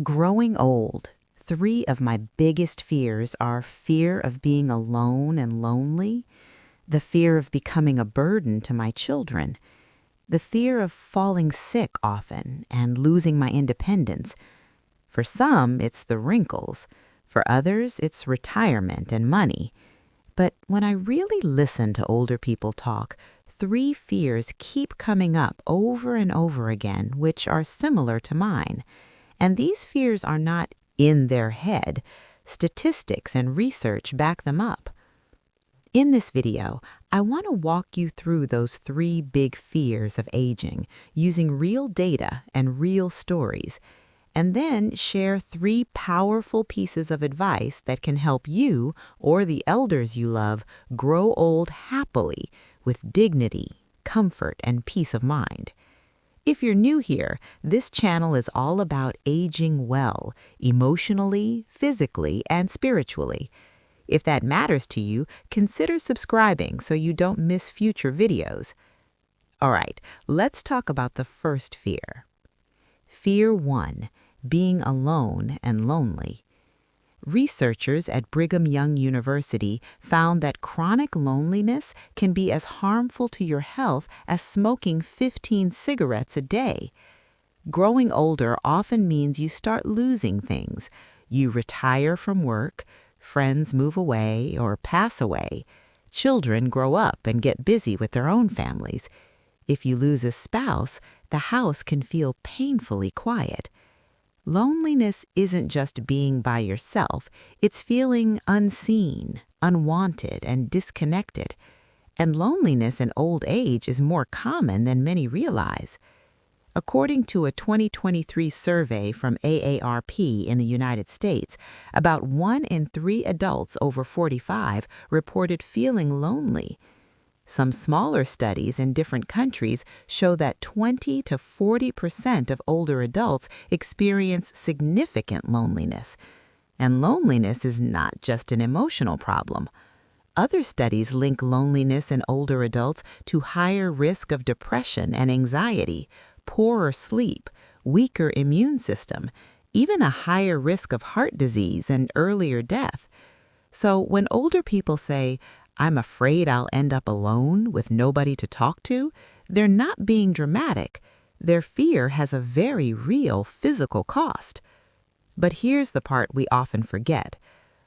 Growing old. Three of my biggest fears are fear of being alone and lonely, the fear of becoming a burden to my children, the fear of falling sick often and losing my independence. For some, it's the wrinkles. For others, it's retirement and money. But when I really listen to older people talk, three fears keep coming up over and over again, which are similar to mine. And these fears are not in their head. Statistics and research back them up. In this video, I want to walk you through those three big fears of aging using real data and real stories, and then share three powerful pieces of advice that can help you or the elders you love grow old happily with dignity, comfort, and peace of mind. If you're new here, this channel is all about aging well, emotionally, physically, and spiritually. If that matters to you, consider subscribing so you don't miss future videos. All right, let's talk about the first fear. Fear 1, being alone and lonely. Researchers at Brigham Young University found that chronic loneliness can be as harmful to your health as smoking 15 cigarettes a day. Growing older often means you start losing things. You retire from work, friends move away or pass away, children grow up and get busy with their own families. If you lose a spouse, the house can feel painfully quiet. Loneliness isn't just being by yourself, it's feeling unseen, unwanted, and disconnected. And loneliness in old age is more common than many realize. According to a 2023 survey from AARP in the United States, about 1 in 3 adults over 45 reported feeling lonely. Some smaller studies in different countries show that 20 to 40% of older adults experience significant loneliness. And loneliness is not just an emotional problem. Other studies link loneliness in older adults to higher risk of depression and anxiety, poorer sleep, weaker immune system, even a higher risk of heart disease and earlier death. So when older people say, "I'm afraid I'll end up alone with nobody to talk to," they're not being dramatic. Their fear has a very real physical cost. But here's the part we often forget.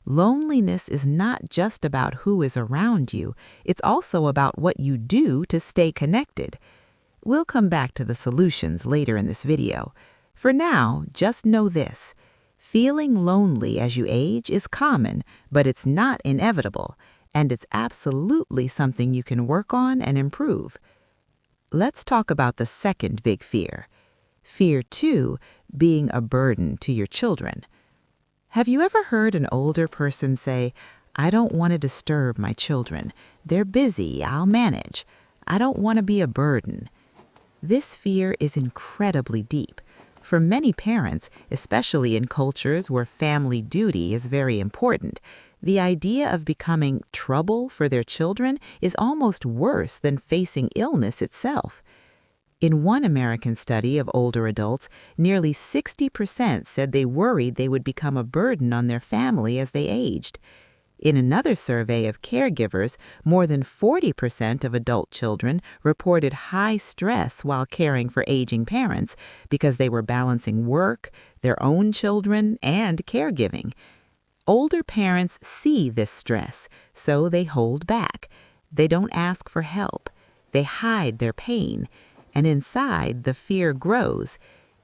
Loneliness is not just about who is around you, it's also about what you do to stay connected. We'll come back to the solutions later in this video. For now, just know this. Feeling lonely as you age is common, but it's not inevitable. And it's absolutely something you can work on and improve. Let's talk about the second big fear. Fear 2, being a burden to your children. Have you ever heard an older person say, "I don't want to disturb my children. They're busy, I'll manage. I don't want to be a burden." This fear is incredibly deep. For many parents, especially in cultures where family duty is very important, the idea of becoming trouble for their children is almost worse than facing illness itself. In one American study of older adults, nearly 60% said they worried they would become a burden on their family as they aged. In another survey of caregivers, more than 40% of adult children reported high stress while caring for aging parents because they were balancing work, their own children, and caregiving. Older parents see this stress, so they hold back. They don't ask for help. They hide their pain. And inside, the fear grows.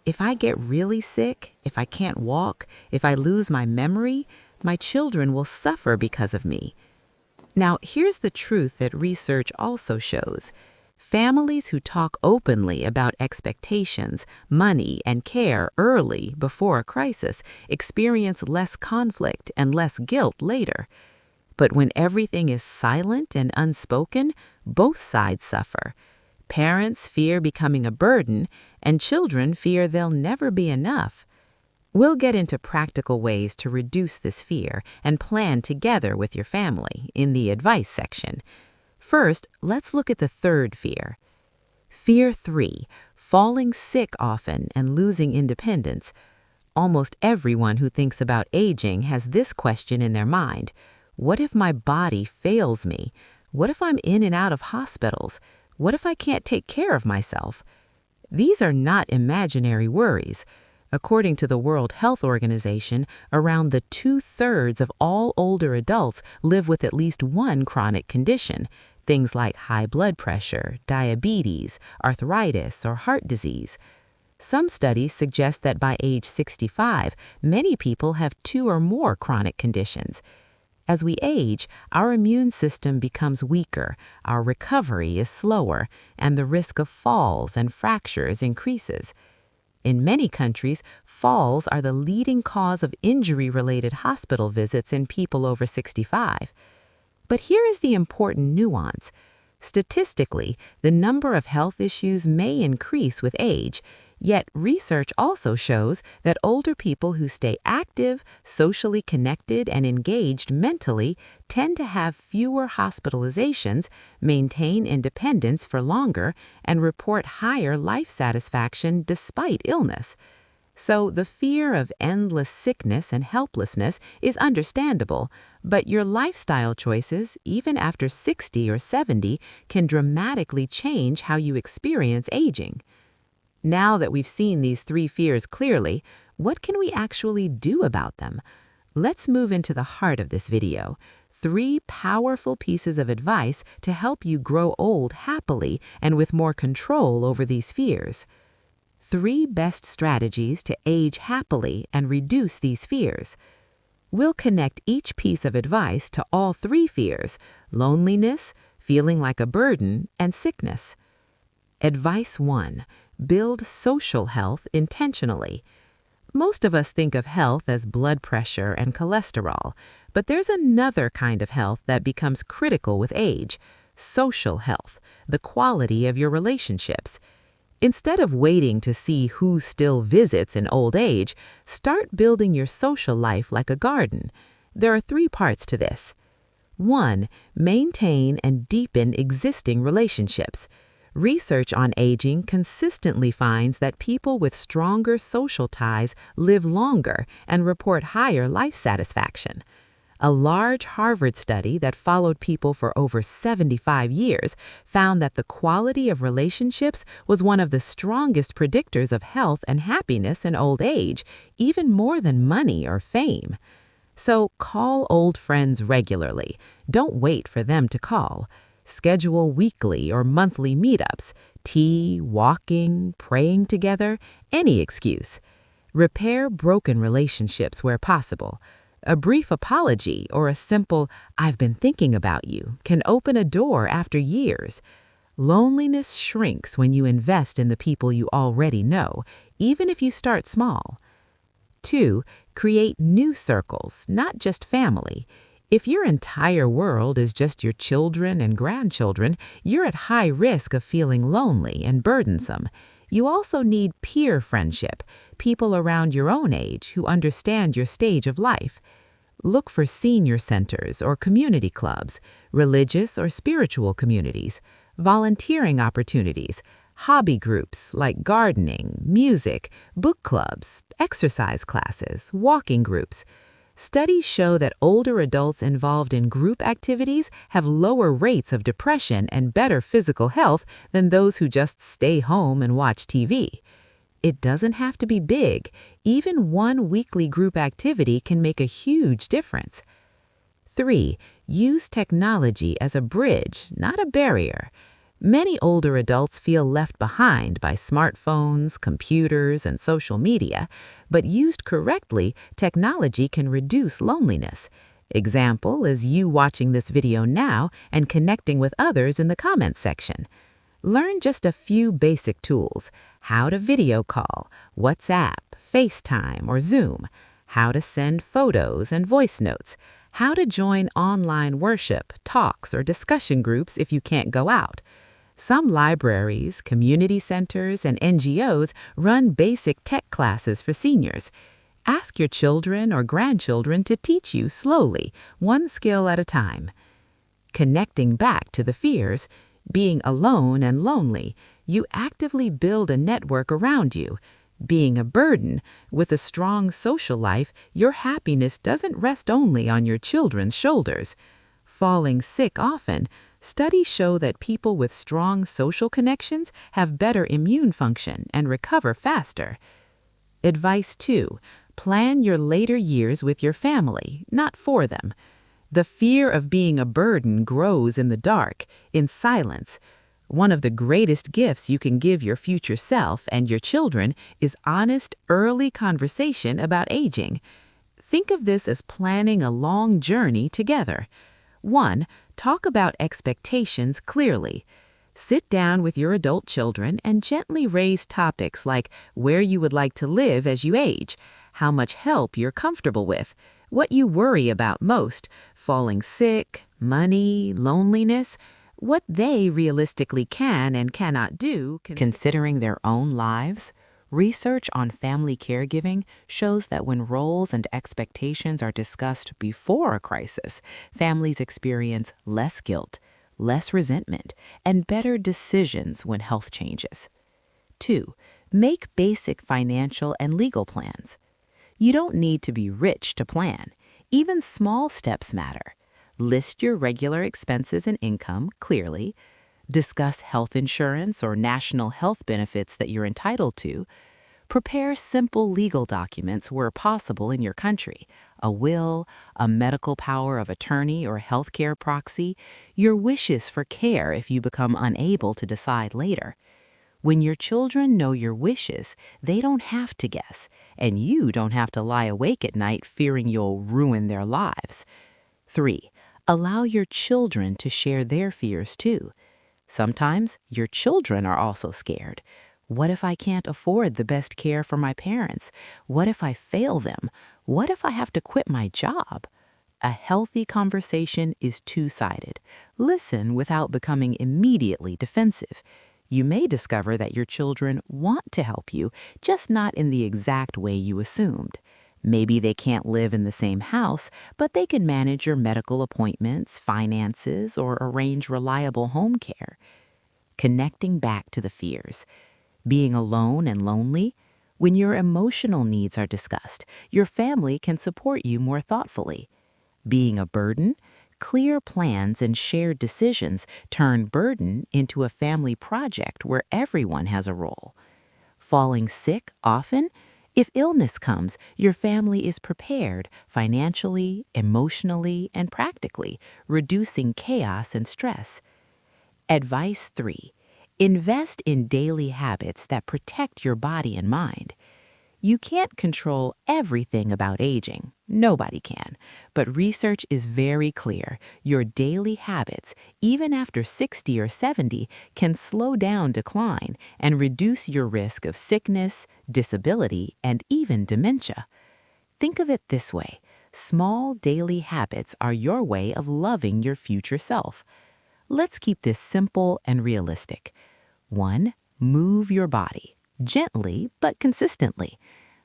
If I get really sick, if I can't walk, if I lose my memory, my children will suffer because of me. Now, here's the truth that research also shows. Families who talk openly about expectations, money, and care early before a crisis experience less conflict and less guilt later. But when everything is silent and unspoken, both sides suffer. Parents fear becoming a burden, and children fear they'll never be enough. We'll get into practical ways to reduce this fear and plan together with your family in the advice section. First, let's look at the third fear. Fear 3, falling sick often and losing independence. Almost everyone who thinks about aging has this question in their mind. What if my body fails me? What if I'm in and out of hospitals? What if I can't take care of myself? These are not imaginary worries. According to the World Health Organization, around the 2/3 of all older adults live with at least one chronic condition, things like high blood pressure, diabetes, arthritis, or heart disease. Some studies suggest that by age 65, many people have 2 or more chronic conditions. As we age, our immune system becomes weaker, our recovery is slower, and the risk of falls and fractures increases. In many countries, falls are the leading cause of injury-related hospital visits in people over 65. But here is the important nuance. Statistically, the number of health issues may increase with age, yet research also shows that older people who stay active, socially connected, and engaged mentally tend to have fewer hospitalizations, maintain independence for longer, and report higher life satisfaction despite illness. So the fear of endless sickness and helplessness is understandable, but your lifestyle choices, even after 60 or 70, can dramatically change how you experience aging. Now that we've seen these 3 fears clearly, what can we actually do about them? Let's move into the heart of this video. 3 powerful pieces of advice to help you grow old happily and with more control over these fears. 3 best strategies to age happily and reduce these fears. We'll connect each piece of advice to all 3 fears: loneliness, feeling like a burden, and sickness. Advice 1. Build social health intentionally. Most of us think of health as blood pressure and cholesterol, but there's another kind of health that becomes critical with age: social health, the quality of your relationships. Instead of waiting to see who still visits in old age, start building your social life like a garden. There are 3 parts to this. 1. Maintain and deepen existing relationships. Research on aging consistently finds that people with stronger social ties live longer and report higher life satisfaction. A large Harvard study that followed people for over 75 years found that the quality of relationships was one of the strongest predictors of health and happiness in old age, even more than money or fame. So call old friends regularly. Don't wait for them to call. Schedule weekly or monthly meetups, tea, walking, praying together, any excuse. Repair broken relationships where possible. A brief apology or a simple "I've been thinking about you" can open a door after years. Loneliness shrinks when you invest in the people you already know, even if you start small. 2. Create new circles, not just family. If your entire world is just your children and grandchildren, you're at high risk of feeling lonely and burdensome. You also need peer friendship, people around your own age who understand your stage of life. Look for senior centers or community clubs, religious or spiritual communities, volunteering opportunities, hobby groups like gardening, music, book clubs, exercise classes, walking groups. Studies show that older adults involved in group activities have lower rates of depression and better physical health than those who just stay home and watch TV. It doesn't have to be big. Even one weekly group activity can make a huge difference. 3. Use technology as a bridge, not a barrier. Many older adults feel left behind by smartphones, computers, and social media, but used correctly, technology can reduce loneliness. Example is you watching this video now and connecting with others in the comments section. Learn just a few basic tools: how to video call, WhatsApp, FaceTime, or Zoom, how to send photos and voice notes, how to join online worship, talks, or discussion groups if you can't go out. Some libraries, community centers, and NGOs run basic tech classes for seniors. Ask your children or grandchildren to teach you slowly, one skill at a time. Connecting back to the fears, being alone and lonely, you actively build a network around you. Being a burden, with a strong social life, your happiness doesn't rest only on your children's shoulders. Falling sick often, studies show that people with strong social connections have better immune function and recover faster. Advice 2. Plan your later years with your family, not for them. The fear of being a burden grows in the dark, in silence. One of the greatest gifts you can give your future self and your children is honest, early conversation about aging. Think of this as planning a long journey together. 1. Talk about expectations clearly. Sit down with your adult children and gently raise topics like where you would like to live as you age, how much help you're comfortable with, what you worry about most, falling sick, money, loneliness, what they realistically can and cannot do. Considering their own lives, research on family caregiving shows that when roles and expectations are discussed before a crisis, families experience less guilt, less resentment, and better decisions when health changes. 2. Make basic financial and legal plans. You don't need to be rich to plan. Even small steps matter. List your regular expenses and income clearly. Discuss health insurance or national health benefits that you're entitled to. Prepare simple legal documents where possible in your country: a will, a medical power of attorney or healthcare proxy, your wishes for care if you become unable to decide later. When your children know your wishes, they don't have to guess, and you don't have to lie awake at night fearing you'll ruin their lives. 3. Allow your children to share their fears too. Sometimes your children are also scared. What if I can't afford the best care for my parents? What if I fail them? What if I have to quit my job? A healthy conversation is two-sided. Listen without becoming immediately defensive. You may discover that your children want to help you, just not in the exact way you assumed. Maybe they can't live in the same house, but they can manage your medical appointments, finances, or arrange reliable home care. Connecting back to the fears. Being alone and lonely? When your emotional needs are discussed, your family can support you more thoughtfully. Being a burden? Clear plans and shared decisions turn burden into a family project where everyone has a role. Falling sick often? If illness comes, your family is prepared financially, emotionally, and practically, reducing chaos and stress. Advice 3. Invest in daily habits that protect your body and mind. You can't control everything about aging. Nobody can. But research is very clear. Your daily habits, even after 60 or 70, can slow down decline and reduce your risk of sickness, disability, and even dementia. Think of it this way. Small daily habits are your way of loving your future self. Let's keep this simple and realistic. 1. Move your body, gently but consistently.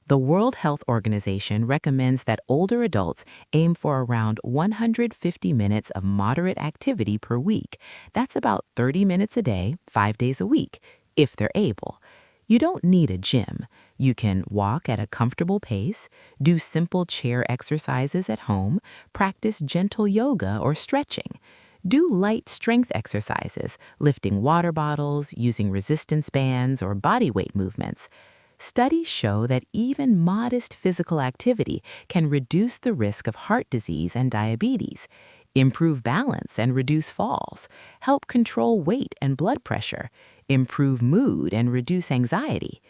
The World Health Organization recommends that older adults aim for around 150 minutes of moderate activity per week. That's about 30 minutes a day, 5 days a week, if they're able. You don't need a gym. You can walk at a comfortable pace, do simple chair exercises at home, practice gentle yoga or stretching. Do light strength exercises, lifting water bottles, using resistance bands, or body weight movements. Studies show that even modest physical activity can reduce the risk of heart disease and diabetes, improve balance and reduce falls, help control weight and blood pressure, improve mood and reduce anxiety.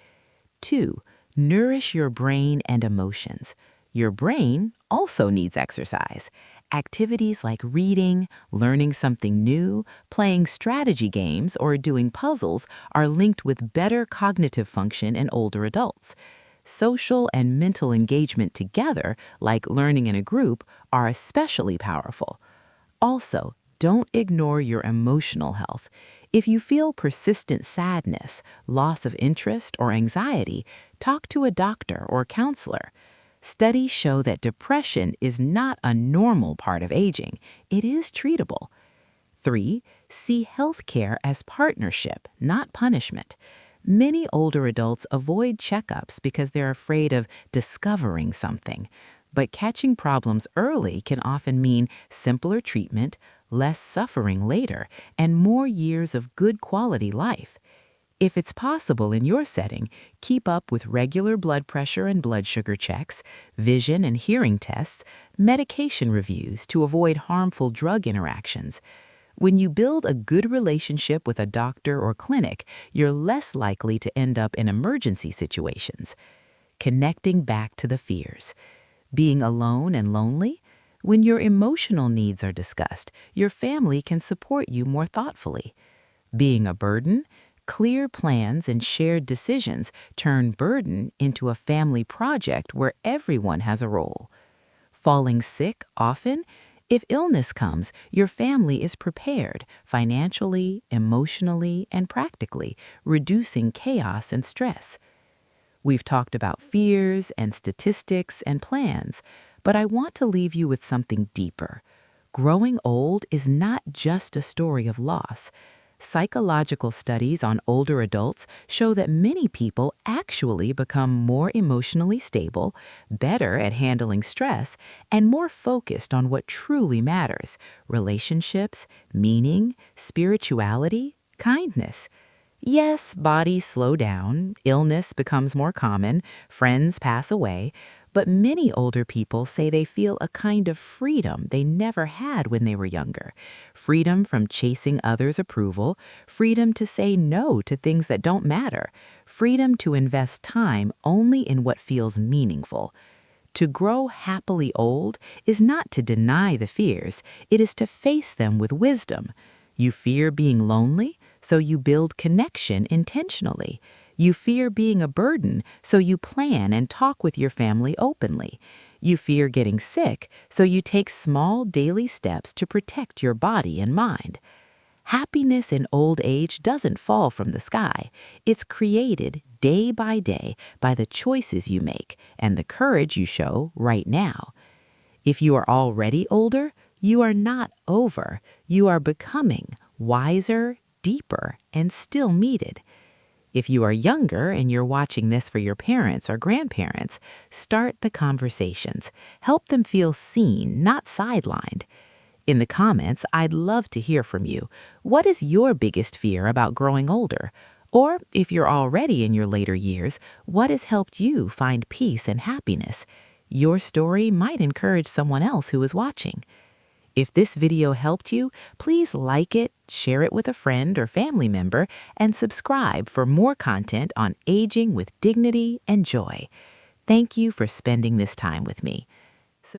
2. Nourish your brain and emotions. Your brain also needs exercise. Activities like reading, learning something new, playing strategy games, or doing puzzles are linked with better cognitive function in older adults. Social and mental engagement together, like learning in a group, are especially powerful. Also, don't ignore your emotional health. If you feel persistent sadness, loss of interest, or anxiety, talk to a doctor or counselor. Studies show that depression is not a normal part of aging. It is treatable. 3. See healthcare as partnership, not punishment. Many older adults avoid checkups because they're afraid of discovering something. But catching problems early can often mean simpler treatment, less suffering later, and more years of good quality life. If it's possible in your setting, keep up with regular blood pressure and blood sugar checks, vision and hearing tests, medication reviews to avoid harmful drug interactions. When you build a good relationship with a doctor or clinic, you're less likely to end up in emergency situations. Connecting back to the fears. Being alone and lonely? When your emotional needs are discussed, your family can support you more thoughtfully. Being a burden? Clear plans and shared decisions turn burden into a family project where everyone has a role. Falling sick often? If illness comes, your family is prepared financially, emotionally, and practically, reducing chaos and stress. We've talked about fears and statistics and plans, but I want to leave you with something deeper. Growing old is not just a story of loss. Psychological studies on older adults show that many people actually become more emotionally stable, better at handling stress, and more focused on what truly matters: relationships, meaning, spirituality, kindness. Yes, bodies slow down, illness becomes more common, friends pass away, but many older people say they feel a kind of freedom they never had when they were younger. Freedom from chasing others' approval, freedom to say no to things that don't matter, freedom to invest time only in what feels meaningful. To grow happily old is not to deny the fears, it is to face them with wisdom. You fear being lonely, so you build connection intentionally. You fear being a burden, so you plan and talk with your family openly. You fear getting sick, so you take small daily steps to protect your body and mind. Happiness in old age doesn't fall from the sky. It's created day by day by the choices you make and the courage you show right now. If you are already older, you are not over. You are becoming wiser, deeper, and still needed. If you are younger and you're watching this for your parents or grandparents, start the conversations. Help them feel seen, not sidelined. In the comments, I'd love to hear from you. What is your biggest fear about growing older? Or if you're already in your later years, what has helped you find peace and happiness? Your story might encourage someone else who is watching. If this video helped you, please like it, share it with a friend or family member, and subscribe for more content on aging with dignity and joy. Thank you for spending this time with me.